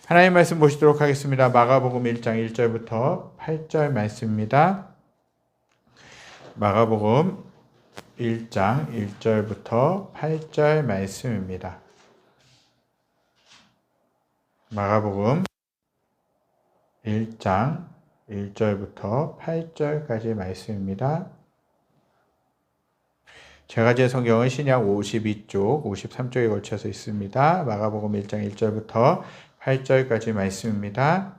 하나님 말씀 보시도록 하겠습니다. 마가복음 1장 1절부터 8절 말씀입니다. 마가복음 1장 1절부터 8절 말씀입니다. 마가복음 1장 1절부터 8절까지 말씀입니다. 제가 제 성경은 신약 52쪽, 53쪽에 걸쳐서 있습니다. 마가복음 1장 1절부터 8절까지 말씀입니다.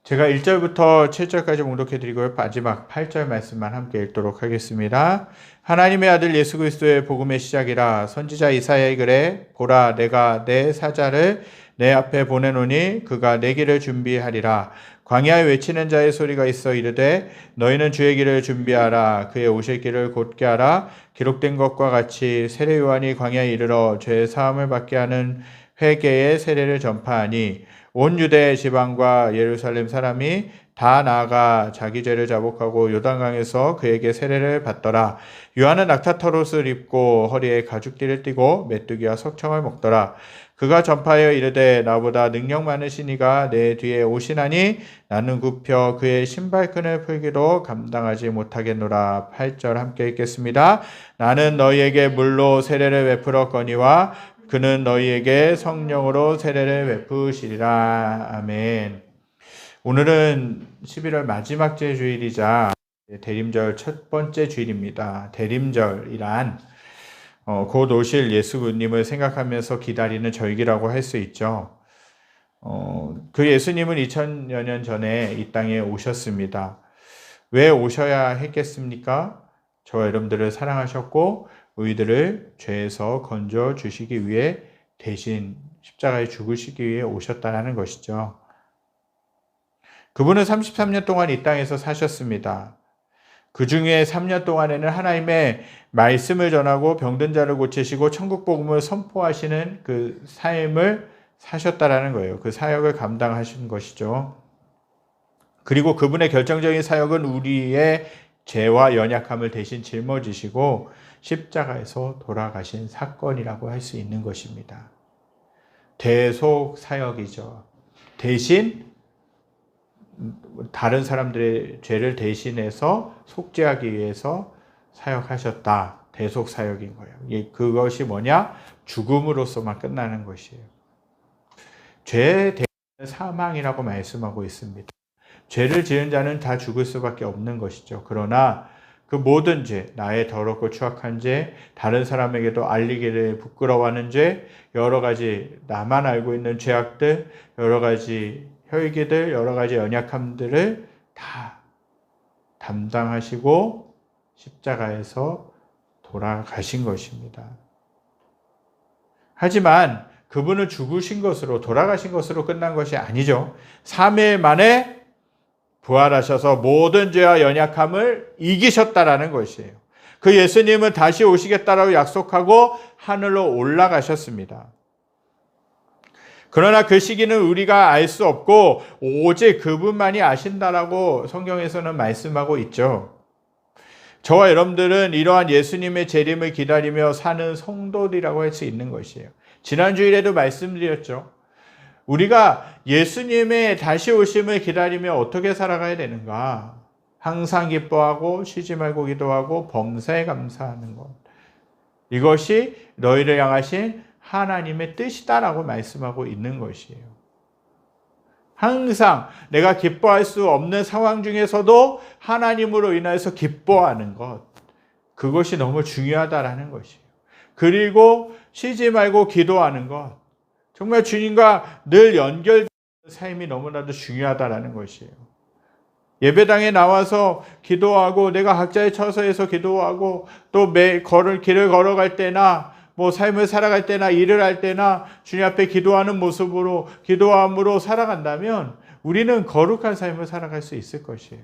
제가 1절부터 7절까지 봉독해 드리고요. 마지막 8절 말씀만 함께 읽도록 하겠습니다. 하나님의 아들 예수 그리스도의 복음의 시작이라. 선지자 이사야의 글에 보라 내가 내 사자를 내 앞에 보내노니 그가 내 길을 준비하리라. 광야에 외치는 자의 소리가 있어 이르되 너희는 주의 길을 준비하라. 그의 오실 길을 곧게 하라. 기록된 것과 같이 세례 요한이 광야에 이르러 죄 사함을 받게 하는 회개의 세례를 전파하니 온 유대 지방과 예루살렘 사람이 다 나아가 자기 죄를 자복하고 요단강에서 그에게 세례를 받더라. 요한은 낙타털옷을 입고 허리에 가죽띠를 띠고 메뚜기와 석청을 먹더라. 그가 전파하여 이르되 나보다 능력 많으신 이가 내 뒤에 오시나니 나는 굽혀 그의 신발끈을 풀기도 감당하지 못하겠노라. 8절 함께 읽겠습니다. 나는 너희에게 물로 세례를 베풀었거니와 그는 너희에게 성령으로 세례를 베푸시리라. 아멘. 오늘은 11월 마지막 주일이자 대림절 첫 번째 주일입니다. 대림절이란 곧 오실 예수님을 생각하면서 기다리는 절기라고 할 수 있죠. 그 예수님은 2000여 년 전에 이 땅에 오셨습니다. 왜 오셔야 했겠습니까? 저와 여러분들을 사랑하셨고 우리들을 죄에서 건져 주시기 위해 대신 십자가에 죽으시기 위해 오셨다는 것이죠. 그분은 33년 동안 이 땅에서 사셨습니다. 그 중에 3년 동안에는 하나님의 말씀을 전하고 병든 자를 고치시고 천국 복음을 선포하시는 그 삶을 사셨다라는 거예요. 그 사역을 감당하신 것이죠. 그리고 그분의 결정적인 사역은 우리의 죄와 연약함을 대신 짊어지시고 십자가에서 돌아가신 사건이라고 할 수 있는 것입니다. 대속 사역이죠. 대신 다른 사람들의 죄를 대신해서 속죄하기 위해서 사역하셨다. 대속 사역인 거예요. 그것이 뭐냐? 죽음으로서만 끝나는 것이에요. 죄의 대가는 사망이라고 말씀하고 있습니다. 죄를 지은 자는 다 죽을 수밖에 없는 것이죠. 그러나 그 모든 죄, 나의 더럽고 추악한 죄, 다른 사람에게도 알리기를 부끄러워하는 죄, 여러 가지 나만 알고 있는 죄악들, 여러 가지 혈기들, 여러 가지 연약함들을 다 담당하시고 십자가에서 돌아가신 것입니다. 하지만 그분은 죽으신 것으로, 돌아가신 것으로 끝난 것이 아니죠. 3일 만에 부활하셔서 모든 죄와 연약함을 이기셨다라는 것이에요. 그 예수님은 다시 오시겠다라고 약속하고 하늘로 올라가셨습니다. 그러나 그 시기는 우리가 알 수 없고 오직 그분만이 아신다라고 성경에서는 말씀하고 있죠. 저와 여러분들은 이러한 예수님의 재림을 기다리며 사는 성도들이라고 할 수 있는 것이에요. 지난 주일에도 말씀드렸죠. 우리가 예수님의 다시 오심을 기다리며 어떻게 살아가야 되는가? 항상 기뻐하고 쉬지 말고 기도하고 범사에 감사하는 것. 이것이 너희를 향하신 하나님의 뜻이다라고 말씀하고 있는 것이에요. 항상 내가 기뻐할 수 없는 상황 중에서도 하나님으로 인해서 기뻐하는 것. 그것이 너무 중요하다라는 것이에요. 그리고 쉬지 말고 기도하는 것. 정말 주님과 늘 연결되는 삶이 너무나도 중요하다라는 것이에요. 예배당에 나와서 기도하고 내가 각자의 처소에서 기도하고 또 길을 걸어갈 때나 삶을 살아갈 때나 일을 할 때나 주님 앞에 기도하는 모습으로 기도함으로 살아간다면 우리는 거룩한 삶을 살아갈 수 있을 것이에요.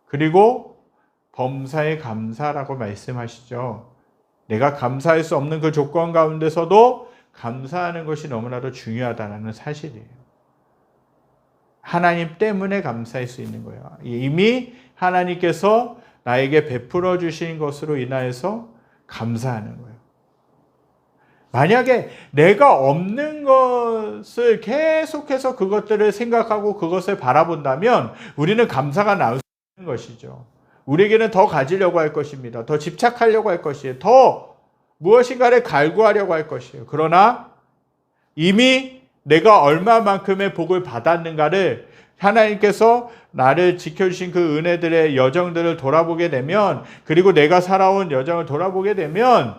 그리고 범사에 감사라고 말씀하시죠. 내가 감사할 수 없는 그 조건 가운데서도 감사하는 것이 너무나도 중요하다는 사실이에요. 하나님 때문에 감사할 수 있는 거예요. 이미 하나님께서 나에게 베풀어 주신 것으로 인하여서 감사하는 거예요. 만약에 내가 없는 것을 계속해서 그것들을 생각하고 그것을 바라본다면 우리는 감사가 나올 수 있는 것이죠. 우리에게는 더 가지려고 할 것입니다. 더 집착하려고 할 것이에요. 더 무엇인가를 갈구하려고 할 것이에요. 그러나 이미 내가 얼마만큼의 복을 받았는가를 하나님께서 나를 지켜주신 그 은혜들의 여정들을 돌아보게 되면, 그리고 내가 살아온 여정을 돌아보게 되면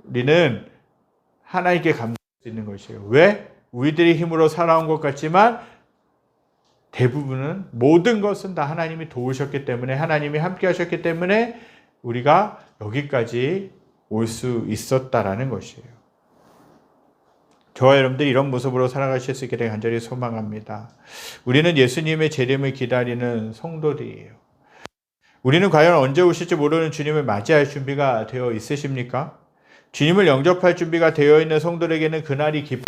우리는 하나님께 감사할 수 있는 것이에요. 왜? 우리들이 힘으로 살아온 것 같지만 대부분은, 모든 것은 다 하나님이 도우셨기 때문에, 하나님이 함께 하셨기 때문에 우리가 여기까지 올 수 있었다라는 것이에요. 저와 여러분들이 이런 모습으로 살아가실 수 있게 되길 간절히 소망합니다. 우리는 예수님의 재림을 기다리는 성도들이에요. 우리는 과연 언제 오실지 모르는 주님을 맞이할 준비가 되어 있으십니까? 주님을 영접할 준비가 되어 있는 성도에게는 그날이 기쁘고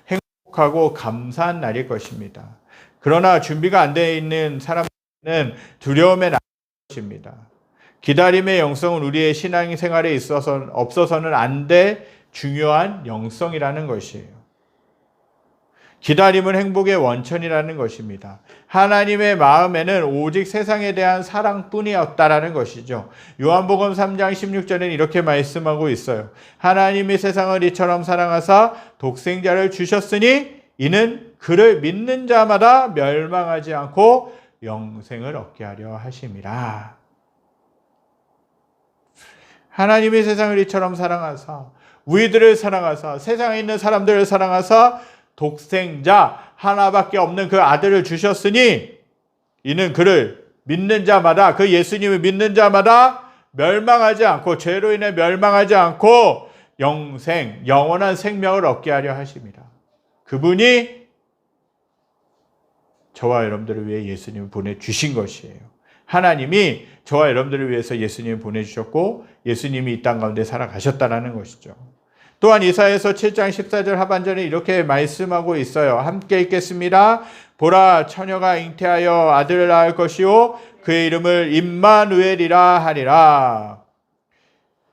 행복하고 감사한 날일 것입니다. 그러나 준비가 안 되어 있는 사람들은 두려움에 나갈 것입니다. 기다림의 영성은 우리의 신앙생활에 없어서는 안 될 중요한 영성이라는 것이에요. 기다림은 행복의 원천이라는 것입니다. 하나님의 마음에는 오직 세상에 대한 사랑뿐이었다라는 것이죠. 요한복음 3장 16절에는 이렇게 말씀하고 있어요. 하나님이 세상을 이처럼 사랑하사 독생자를 주셨으니 이는 그를 믿는 자마다 멸망하지 않고 영생을 얻게 하려 하심이라. 하나님이 세상을 이처럼 사랑하사, 우리들을 사랑하사, 세상에 있는 사람들을 사랑하사 독생자 하나밖에 없는 그 아들을 주셨으니 이는 그를 믿는 자마다, 그 예수님을 믿는 자마다 멸망하지 않고, 죄로 인해 멸망하지 않고 영생, 영원한 생명을 얻게 하려 하십니다. 그분이 저와 여러분들을 위해 예수님을 보내주신 것이에요. 하나님이 저와 여러분들을 위해서 예수님을 보내주셨고 예수님이 이 땅 가운데 살아가셨다는 것이죠. 또한 이사야서 7장 14절 하반절에 이렇게 말씀하고 있어요. 함께 읽겠습니다. 보라, 처녀가 잉태하여 아들을 낳을 것이요 그의 이름을 임마누엘이라 하리라.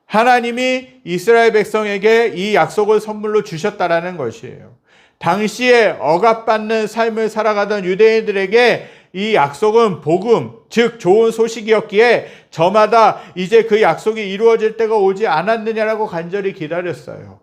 하나님이 이스라엘 백성에게 이 약속을 선물로 주셨다라는 것이에요. 당시에 억압받는 삶을 살아가던 유대인들에게 이 약속은 복음, 즉 좋은 소식이었기에 저마다 이제 그 약속이 이루어질 때가 오지 않았느냐라고 간절히 기다렸어요.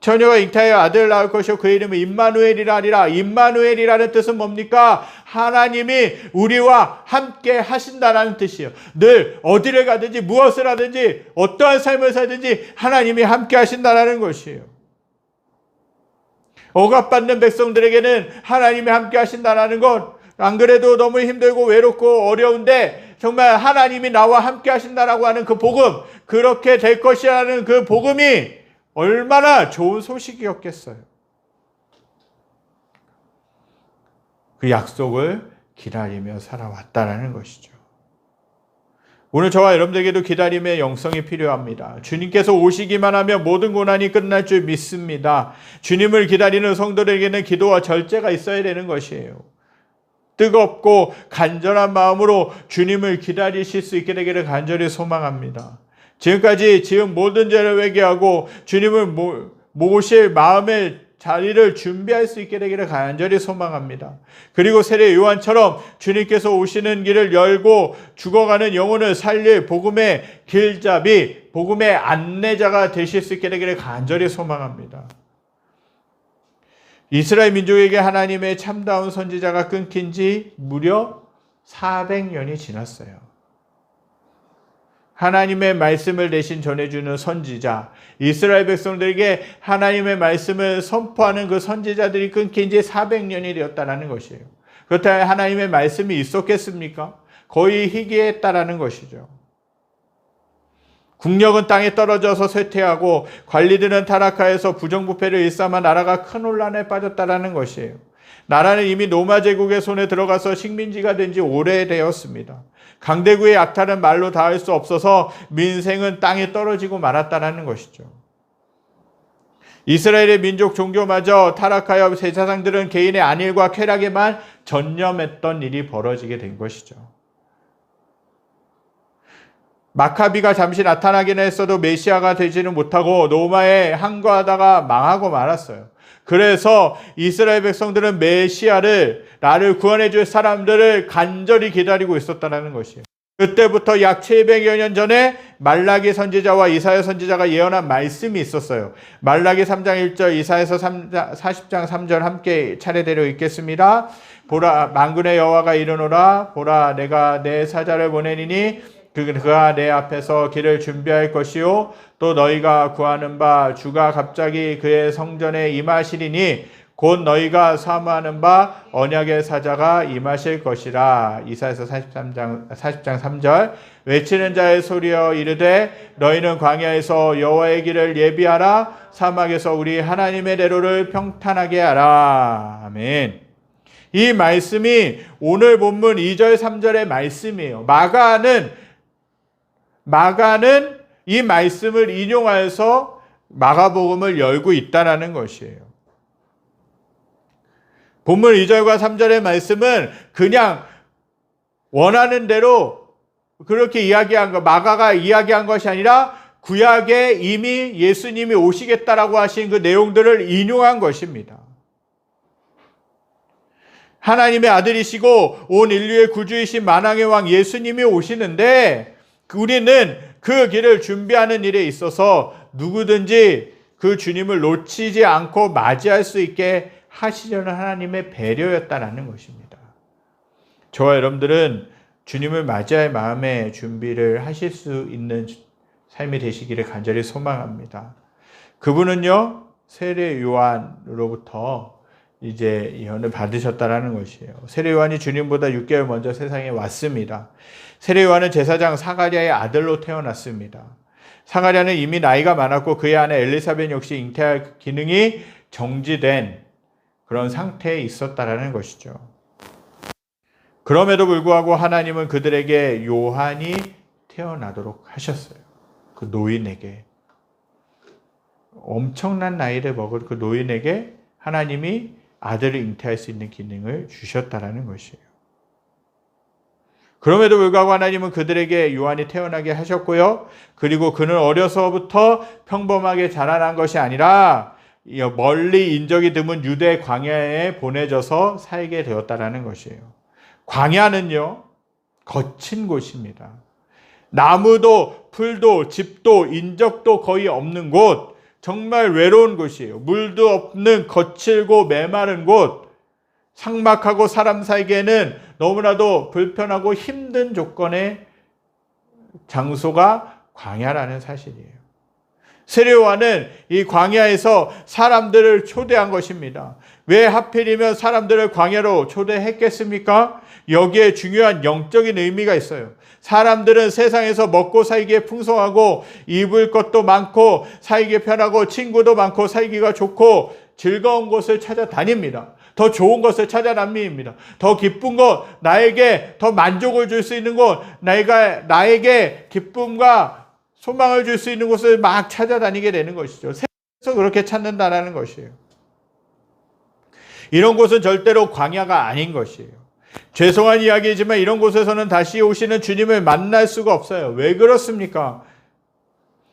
처녀가 잉태하여 아들을 낳을 것이요 그의 이름은 임마누엘이라 하리라. 임마누엘이라는 뜻은 뭡니까? 하나님이 우리와 함께 하신다라는 뜻이에요. 늘 어디를 가든지 무엇을 하든지 어떠한 삶을 살든지 하나님이 함께 하신다라는 것이에요. 억압받는 백성들에게는 하나님이 함께 하신다라는 것, 안 그래도 너무 힘들고 외롭고 어려운데 정말 하나님이 나와 함께 하신다라고 하는 그 복음, 그렇게 될 것이라는 그 복음이 얼마나 좋은 소식이었겠어요. 그 약속을 기다리며 살아왔다라는 것이죠. 오늘 저와 여러분들에게도 기다림의 영성이 필요합니다. 주님께서 오시기만 하면 모든 고난이 끝날 줄 믿습니다. 주님을 기다리는 성도들에게는 기도와 절제가 있어야 되는 것이에요. 뜨겁고 간절한 마음으로 주님을 기다리실 수 있게 되기를 간절히 소망합니다. 지금까지 지은 모든 죄를 회개하고 주님을 모실 마음의 자리를 준비할 수 있게 되기를 간절히 소망합니다. 그리고 세례 요한처럼 주님께서 오시는 길을 열고 죽어가는 영혼을 살릴 복음의 길잡이, 복음의 안내자가 되실 수 있게 되기를 간절히 소망합니다. 이스라엘 민족에게 하나님의 참다운 선지자가 끊긴 지 무려 400년이 지났어요. 하나님의 말씀을 대신 전해주는 선지자, 이스라엘 백성들에게 하나님의 말씀을 선포하는 그 선지자들이 끊긴 지 400년이 되었다는 것이에요. 그렇다면 하나님의 말씀이 있었겠습니까? 거의 희귀했다라는 것이죠. 국력은 땅에 떨어져서 쇠퇴하고 관리들은 타락하여서 부정부패를 일삼아 나라가 큰 혼란에 빠졌다라는 것이에요. 나라는 이미 로마 제국의 손에 들어가서 식민지가 된 지 오래되었습니다. 강대국의 약탈은 말로 닿을 수 없어서 민생은 땅에 떨어지고 말았다는 것이죠. 이스라엘의 민족 종교마저 타락하여 제사장들은 개인의 안일과 쾌락에만 전념했던 일이 벌어지게 된 것이죠. 마카비가 잠시 나타나긴 했어도 메시아가 되지는 못하고 로마에 항거하다가 망하고 말았어요. 그래서 이스라엘 백성들은 메시아를, 나를 구원해 줄 사람들을 간절히 기다리고 있었다는 것이에요. 그때부터 약 700여 년 전에 말라기 선지자와 이사야 선지자가 예언한 말씀이 있었어요. 말라기 3장 1절, 이사야서 40장 3절 함께 차례대로 읽겠습니다. 보라, 만군의 여호와가 이르노라. 보라, 내가 내 사자를 보내니니 그가 내 앞에서 길을 준비할 것이요, 또 너희가 구하는 바 주가 갑자기 그의 성전에 임하시리니 곧 너희가 사모하는 바 언약의 사자가 임하실 것이라. 이사야서 40장 3절. 외치는 자의 소리여 이르되 너희는 광야에서 여호와의 길을 예비하라. 사막에서 우리 하나님의 대로를 평탄하게 하라. 아멘. 이 말씀이 오늘 본문 2절 3절의 말씀이에요. 마가는 이 말씀을 인용하여서 마가복음을 열고 있다라는 것이에요. 본문 2절과 3절의 말씀은 그냥 원하는 대로 그렇게 이야기한 거, 마가가 이야기한 것이 아니라 구약에 이미 예수님이 오시겠다라고 하신 그 내용들을 인용한 것입니다. 하나님의 아들이시고 온 인류의 구주이신 만왕의 왕 예수님이 오시는데, 우리는 그 길을 준비하는 일에 있어서 누구든지 그 주님을 놓치지 않고 맞이할 수 있게 하시려는 하나님의 배려였다라는 것입니다. 저와 여러분들은 주님을 맞이할 마음의 준비를 하실 수 있는 삶이 되시기를 간절히 소망합니다. 그분은요, 세례 요한으로부터 이제 예언을 받으셨다라는 것이에요. 세례 요한이 주님보다 6개월 먼저 세상에 왔습니다. 세례 요한은 제사장 사가랴의 아들로 태어났습니다. 사가랴는 이미 나이가 많았고 그의 아내 엘리사벳 역시 잉태할 기능이 정지된 그런 상태에 있었다라는 것이죠. 그럼에도 불구하고 하나님은 그들에게 요한이 태어나도록 하셨어요. 그 노인에게, 엄청난 나이를 먹은 그 노인에게 하나님이 아들을 잉태할 수 있는 기능을 주셨다라는 것이에요. 그럼에도 불구하고 하나님은 그들에게 요한이 태어나게 하셨고요. 그리고 그는 어려서부터 평범하게 자라난 것이 아니라 멀리 인적이 드문 유대 광야에 보내져서 살게 되었다라는 것이에요. 광야는요, 거친 곳입니다. 나무도 풀도 집도 인적도 거의 없는 곳, 정말 외로운 곳이에요. 물도 없는 거칠고 메마른 곳, 삭막하고 사람 살기에는 너무나도 불편하고 힘든 조건의 장소가 광야라는 사실이에요. 세례 요한은 이 광야에서 사람들을 초대한 것입니다. 왜 하필이면 사람들을 광야로 초대했겠습니까? 여기에 중요한 영적인 의미가 있어요. 사람들은 세상에서 먹고 살기에 풍성하고 입을 것도 많고 살기 편하고 친구도 많고 살기가 좋고 즐거운 곳을 찾아다닙니다. 더 좋은 것을 찾아다닙니다. 더 기쁜 것, 나에게 더 만족을 줄 수 있는 곳, 나에게 기쁨과 소망을 줄 수 있는 곳을 막 찾아다니게 되는 것이죠. 세상에서 그렇게 찾는다는 것이에요. 이런 곳은 절대로 광야가 아닌 것이에요. 죄송한 이야기이지만 이런 곳에서는 다시 오시는 주님을 만날 수가 없어요. 왜 그렇습니까?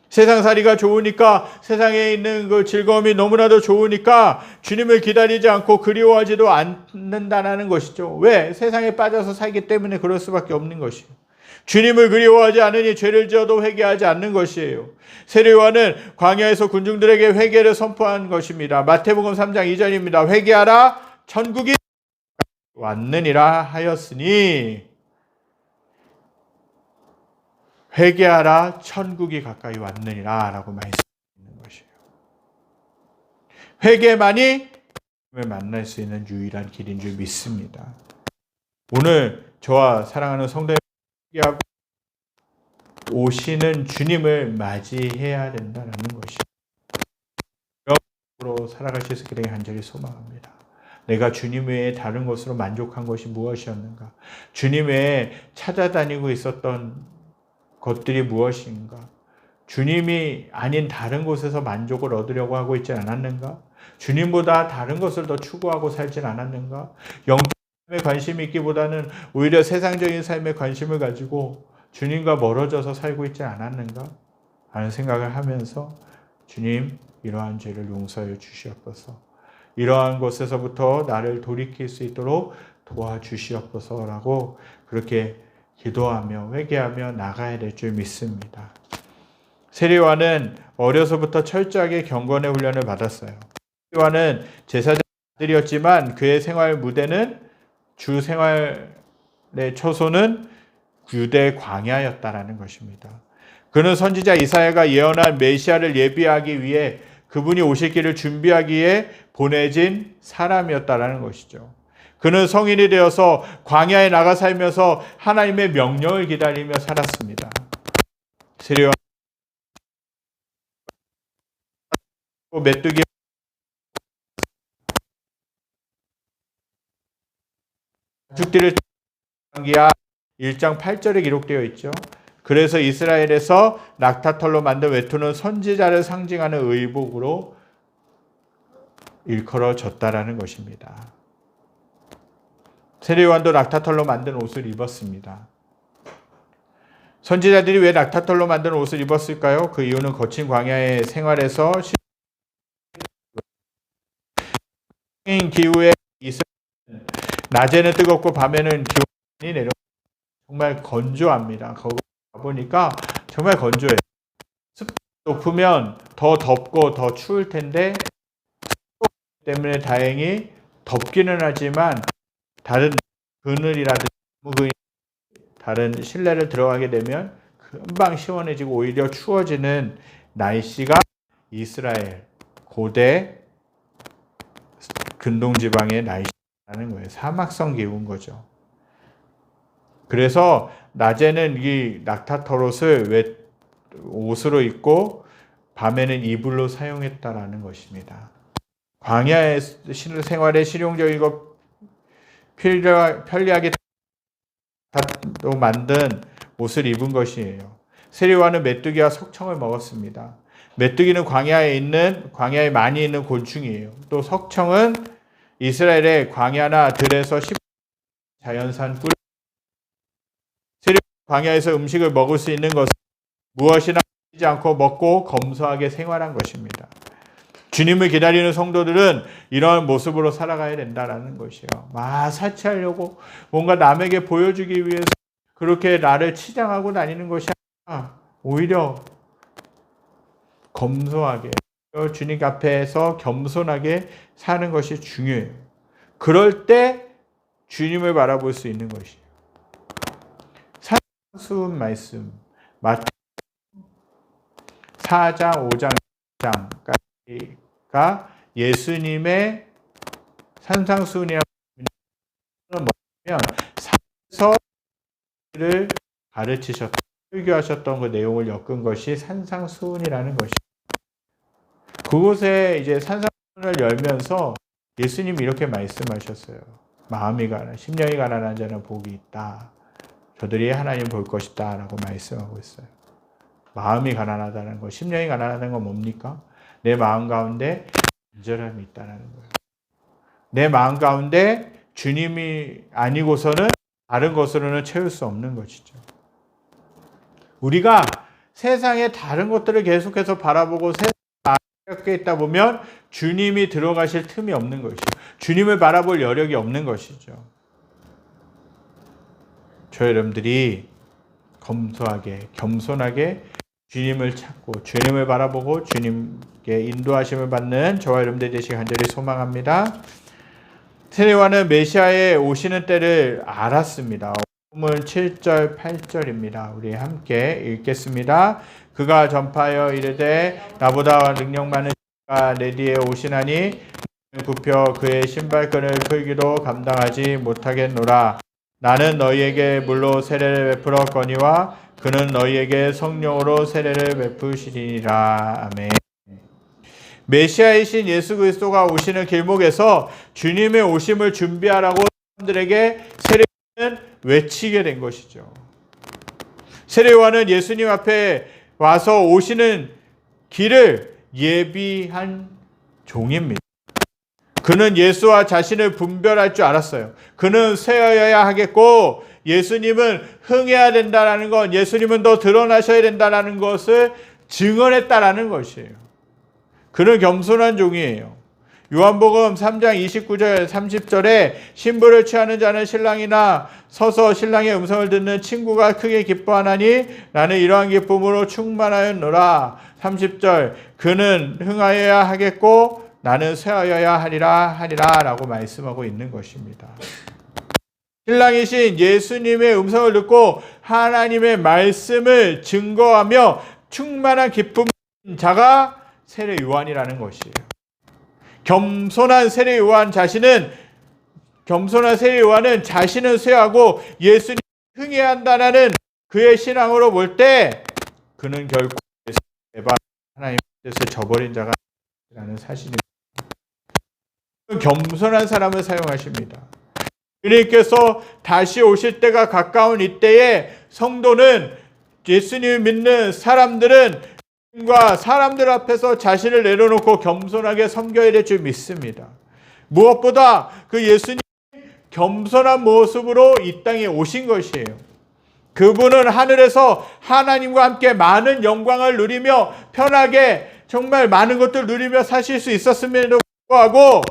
세상살이가 좋으니까, 세상에 있는 그 즐거움이 너무나도 좋으니까 주님을 기다리지 않고 그리워하지도 않는다는 것이죠. 왜? 세상에 빠져서 살기 때문에 그럴 수밖에 없는 것이에요. 주님을 그리워하지 않으니 죄를 지어도 회개하지 않는 것이에요. 세례 요한은 광야에서 군중들에게 회개를 선포한 것입니다. 마태복음 3장 2절입니다. 회개하라, 천국이 왔느니라 하였으니, 회개하라, 천국이 가까이 왔느니라 라고 말씀하시는 것이에요. 회개만이 주님을 만날 수 있는 유일한 길인 줄 믿습니다. 오늘 저와 사랑하는 성도님들, 회개하고 오시는 주님을 맞이해야 된다는 것입니다. 여러분으로 살아가실 수 있기를 간절히 소망합니다. 내가 주님 외에 다른 것으로 만족한 것이 무엇이었는가? 주님 외에 찾아다니고 있었던 것들이 무엇인가? 주님이 아닌 다른 곳에서 만족을 얻으려고 하고 있지 않았는가? 주님보다 다른 것을 더 추구하고 살진 않았는가? 영적인 삶에 관심이 있기보다는 오히려 세상적인 삶에 관심을 가지고 주님과 멀어져서 살고 있지 않았는가 하는 생각을 하면서 주님 이러한 죄를 용서해 주시옵소서. 이러한 곳에서부터 나를 돌이킬 수 있도록 도와주시옵소서라고 그렇게 기도하며 회개하며 나가야 될 줄 믿습니다. 세리와는 어려서부터 철저하게 경건의 훈련을 받았어요. 세리와는 제사장 아들이었지만 그의 생활 무대는 주 생활의 초소는 유대 광야였다라는 것입니다. 그는 선지자 이사야가 예언한 메시아를 예비하기 위해 그분이 오실 길을 준비하기 위해 보내진 사람이었다라는 것이죠. 그는 성인이 되어서 광야에 나가 살면서 하나님의 명령을 기다리며 살았습니다. 세리와 메뚜기 가축들을 기야 1장 8절에 기록되어 있죠. 그래서 이스라엘에서 낙타털로 만든 외투는 선지자를 상징하는 의복으로 일컬어졌다라는 것입니다. 세례요한도 낙타털로 만든 옷을 입었습니다. 선지자들이 왜 낙타털로 만든 옷을 입었을까요? 그 이유는 거친 광야의 생활에서 기후에 낮에는 뜨겁고 밤에는 기온이 내려 정말 건조합니다. 거기 가보니까 정말 건조해요. 습도 높으면 더 덥고 더 추울 텐데 때문에 다행히 덥기는 하지만 다른 그늘이라든지 다른 실내를 들어가게 되면 금방 시원해지고 오히려 추워지는 날씨가 이스라엘 고대 근동지방의 날씨라는 거예요. 사막성 기후인 거죠. 그래서 낮에는 이 낙타털 옷을 옷으로 입고 밤에는 이불로 사용했다라는 것입니다. 광야의 생활에 실용적이고 편리하게 만든 옷을 입은 것이에요. 세리와는 메뚜기와 석청을 먹었습니다. 메뚜기는 광야에 많이 있는 곤충이에요. 또 석청은 이스라엘의 광야나 들에서 자연산 꿀. 세리와 광야에서 음식을 먹을 수 있는 것은 무엇이나 하지 않고 먹고 검소하게 생활한 것입니다. 주님을 기다리는 성도들은 이런 모습으로 살아가야 된다는 것이에요. 사치하려고 뭔가 남에게 보여주기 위해서 그렇게 나를 치장하고 다니는 것이 아니라 오히려 검소하게 주님 앞에서 겸손하게 사는 것이 중요해요. 그럴 때 주님을 바라볼 수 있는 것이에요. 산상수훈 말씀 마태복음 4장, 5장, 6장까지가 예수님의 산상수훈이라는 뭐냐면 산에서를 가르치셨던 설교하셨던 그 내용을 엮은 것이 산상수훈이라는 것입니다. 그곳에 이제 산상수훈을 열면서 예수님이 이렇게 말씀하셨어요. 심령이 가난한 자는 복이 있다. 저들이 하나님 볼 것이다 라고 말씀하고 있어요. 마음이 가난하다는 것, 심령이 가난하다는 건 뭡니까? 내 마음 가운데 간절함이 있다는 거예요. 내 마음 가운데 주님이 아니고서는 다른 것으로는 채울 수 없는 것이죠. 우리가 세상의 다른 것들을 계속해서 바라보고 세상에 있다 보면 주님이 들어가실 틈이 없는 것이죠. 주님을 바라볼 여력이 없는 것이죠. 저 여러분들이 검소하게, 겸손하게 주님을 찾고 주님을 바라보고 주님께 인도하심을 받는 저와 여러분들 되시길 간절히 소망합니다. 세례요한은 메시아의 오시는 때를 알았습니다. 본문 7절, 8절입니다. 우리 함께 읽겠습니다. 그가 전파하여 이르되 나보다 능력 많은 이가 내 뒤에 오시나니 굽혀 그의 신발끈을 풀기도 감당하지 못하겠노라. 나는 너희에게 물로 세례를 베풀었거니와 그는 너희에게 성령으로 세례를 베푸시리니라. 아멘. 메시아이신 예수 그리스도가 오시는 길목에서 주님의 오심을 준비하라고 사람들에게 세례요한은 외치게 된 것이죠. 세례요한은 예수님 앞에 와서 오시는 길을 예비한 종입니다. 그는 예수와 자신을 분별할 줄 알았어요. 그는 세어야 하겠고 예수님은 흥해야 된다라는 것, 예수님은 더 드러나셔야 된다라는 것을 증언했다라는 것이에요. 그런 겸손한 종이에요. 요한복음 3장 29절 30절에 신부를 취하는 자는 신랑이나 서서 신랑의 음성을 듣는 친구가 크게 기뻐하나니 나는 이러한 기쁨으로 충만하였노라. 30절 그는 흥하여야 하겠고 나는 쇠하여야 하리라 라고 말씀하고 있는 것입니다. 신랑이신 예수님의 음성을 듣고 하나님의 말씀을 증거하며 충만한 기쁨 자가 세례 요한이라는 것이에요. 겸손한 세례 요한은 자신은 쇠하고 예수님 흥해야 한다는 그의 신앙으로 볼 때 그는 결코 하나님의 뜻을 저버린 자가 아니라는 사실입니다. 겸손한 사람을 사용하십니다. 주님께서 다시 오실 때가 가까운 이때에 성도는 예수님을 믿는 사람들은 사람들 앞에서 자신을 내려놓고 겸손하게 섬겨야 될 줄 믿습니다. 무엇보다 그 예수님 겸손한 모습으로 이 땅에 오신 것이에요. 그분은 하늘에서 하나님과 함께 많은 영광을 누리며 편하게 정말 많은 것들 누리며 사실 수 있었음에도 불구하고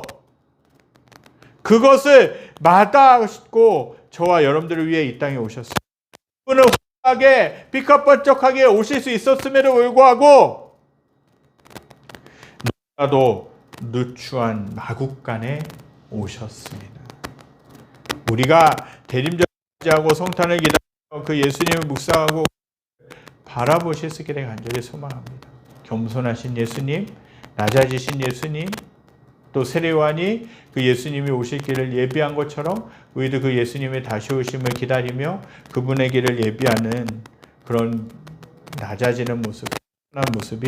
그것을 마다하시고 저와 여러분들을 위해 이 땅에 오셨어요. 그분은 하게 빛깔번쩍하게 오실 수 있었음에도 불구하고 너무나도 누추한 마국간에 오셨습니다. 우리가 대림절하고 성탄을 기다리며 그 예수님을 묵상하고 바라보실 수 있기를 간절히 소망합니다. 겸손하신 예수님, 낮아지신 예수님, 또 세례요한이 그 예수님이 오실 길을 예비한 것처럼 우리도 그 예수님의 다시 오심을 기다리며 그분의 길을 예비하는 그런 낮아지는 모습, 편한 모습이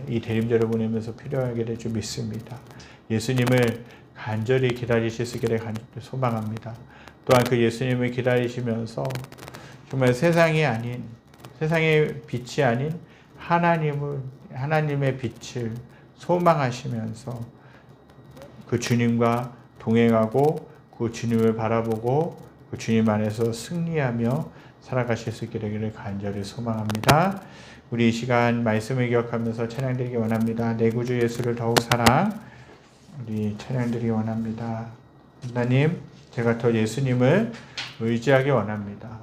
이 대림절을 보내면서 필요하게 될 줄 믿습니다. 예수님을 간절히 기다리실 수 있기를 소망합니다. 또한 그 예수님을 기다리시면서 정말 세상의 빛이 아닌 하나님의 빛을 소망하시면서 그 주님과 동행하고 그 주님을 바라보고 그 주님 안에서 승리하며 살아가실 수 있게 되기를 간절히 소망합니다. 우리 이 시간 말씀을 기억하면서 찬양드리기 원합니다. 내 구주 예수를 더욱 사랑 우리 찬양드리기 원합니다. 하나님, 제가 더 예수님을 의지하기 원합니다.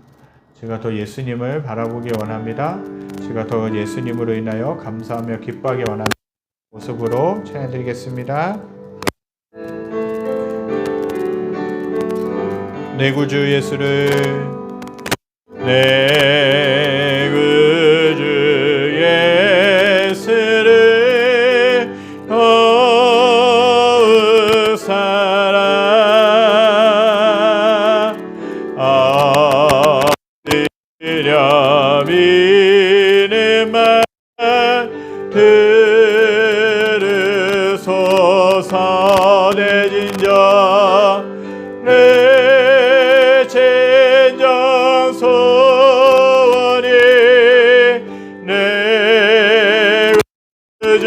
제가 더 예수님을 바라보기 원합니다. 제가 더 예수님으로 인하여 감사하며 기뻐하기 원합니다. 모습으로 찬양드리겠습니다. 내 구주 예수를 내 구주 예수를 더욱 사랑 아들려 믿는 말 들으소서 내 진정 내 진정 소원이 내 구주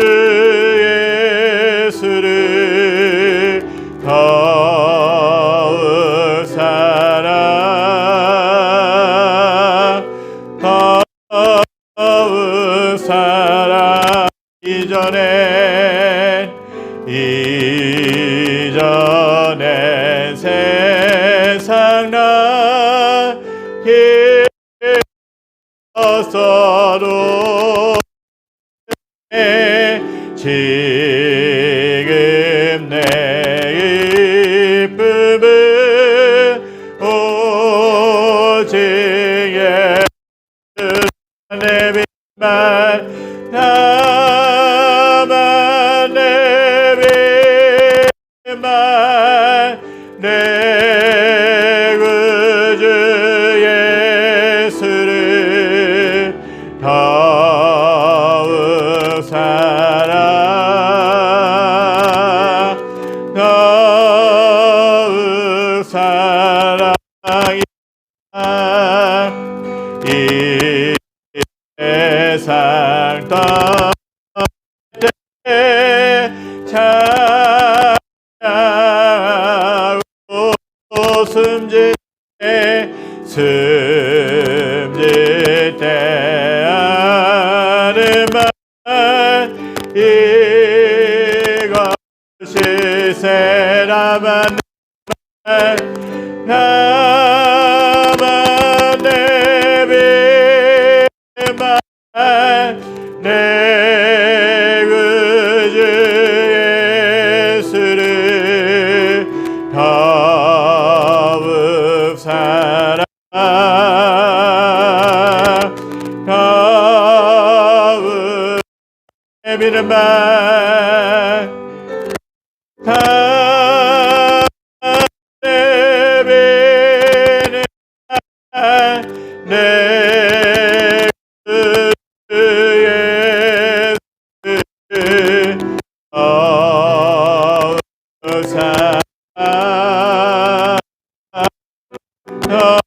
예수를 더욱 사랑 더욱 사랑 이전엔 세상 나 길었어도 지금 내 기쁨은 오직 내 빛만 나만 내 빛만 내 구주 예수를 더욱 사랑 더욱 사랑이 이 세상 떠날 때 찬양하고 숨지게 숨질 때 하는 말 이것이 세라만 나만 내비만 내 구주 예수를 더욱 사랑 더욱 내비는 말 내비는 내 구주 예수를 더욱 사랑 더욱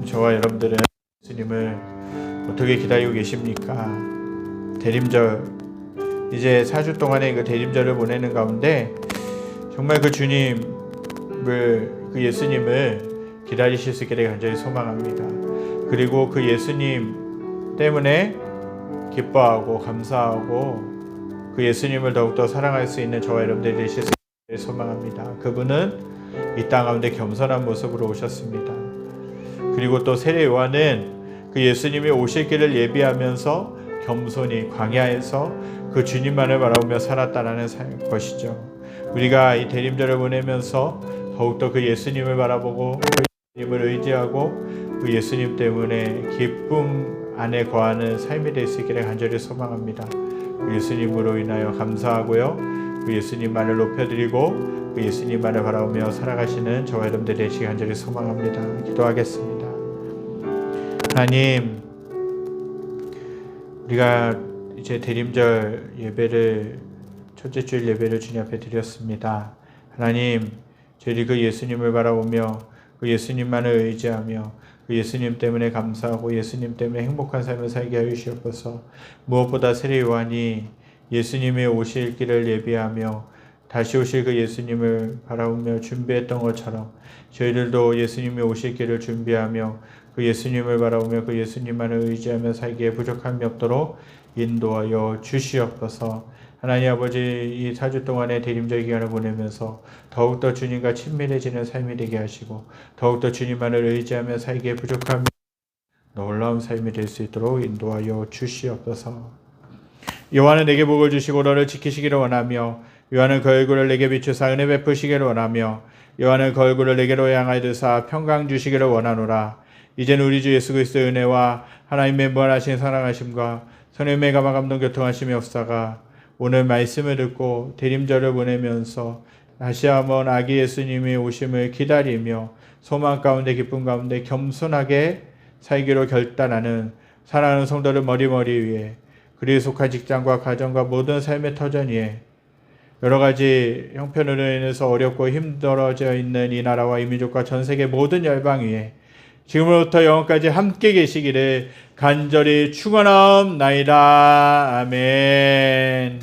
저와 여러분들은 예수님을 어떻게 기다리고 계십니까? 대림절, 이제 4주 동안의 그 대림절을 보내는 가운데 정말 그 주님을, 그 예수님을 기다리실 수 있기를 간절히 소망합니다. 그리고 그 예수님 때문에 기뻐하고 감사하고 그 예수님을 더욱더 사랑할 수 있는 저와 여러분들이 되실 수 있기를 소망합니다. 그분은 이 땅 가운데 겸손한 모습으로 오셨습니다. 그리고 또 세례 요한은 그 예수님이 오실 길을 예비하면서 겸손히 광야에서 그 주님만을 바라보며 살았다라는 것이죠. 우리가 이 대림절을 보내면서 더욱더 그 예수님을 바라보고 그 예수님을 의지하고 그 예수님 때문에 기쁨 안에 거하는 삶이 될 수 있기를 간절히 소망합니다. 그 예수님으로 인하여 감사하고요, 그 예수님만을 높여드리고 그 예수님만을 바라보며 살아가시는 저와 여러분들이 되시기 간절히 소망합니다. 기도하겠습니다. 하나님, 우리가 이제 대림절 예배를, 첫째 주일 예배를 주님 앞에 드렸습니다. 하나님, 저희 그 예수님을 바라보며 그 예수님만을 의지하며 그 예수님 때문에 감사하고 예수님 때문에 행복한 삶을 살게 하여 주시옵소서. 무엇보다 세례 요한이 예수님의 오실 길을 예비하며 다시 오실 그 예수님을 바라보며 준비했던 것처럼 저희들도 예수님이 오실 길을 준비하며 그 예수님을 바라보며 그 예수님만을 의지하며 살기에 부족함이 없도록 인도하여 주시옵소서. 하나님 아버지, 이 4주 동안의 대림절 기간을 보내면서 더욱더 주님과 친밀해지는 삶이 되게 하시고 더욱더 주님만을 의지하며 살기에 부족함이 놀라운 삶이 될 수 있도록 인도하여 주시옵소서. 여호와는 내게 복을 주시고 너를 지키시기를 원하며 여호와는 그 얼굴을 내게 비추사 은혜 베푸시기를 원하며 여호와는 그 얼굴을 내게로 향하여 드사 평강 주시기를 원하노라. 이제는 우리 주 예수 그리스도의 은혜와 하나님의 무한하신 사랑하심과 성령의 감화 감동 교통하심이 없사가 오늘 말씀을 듣고 대림절을 보내면서 다시 한번 아기 예수님의 오심을 기다리며 소망 가운데 기쁨 가운데 겸손하게 살기로 결단하는 사랑하는 성도들 머리머리 위에, 그리고 속한 직장과 가정과 모든 삶의 터전 위에 여러 가지 형편으로 인해서 어렵고 힘들어져 있는 이 나라와 이 민족과 전 세계 모든 열방 위에 지금으로부터 영원까지 함께 계시기를 간절히 축원하옵나이다. 아멘.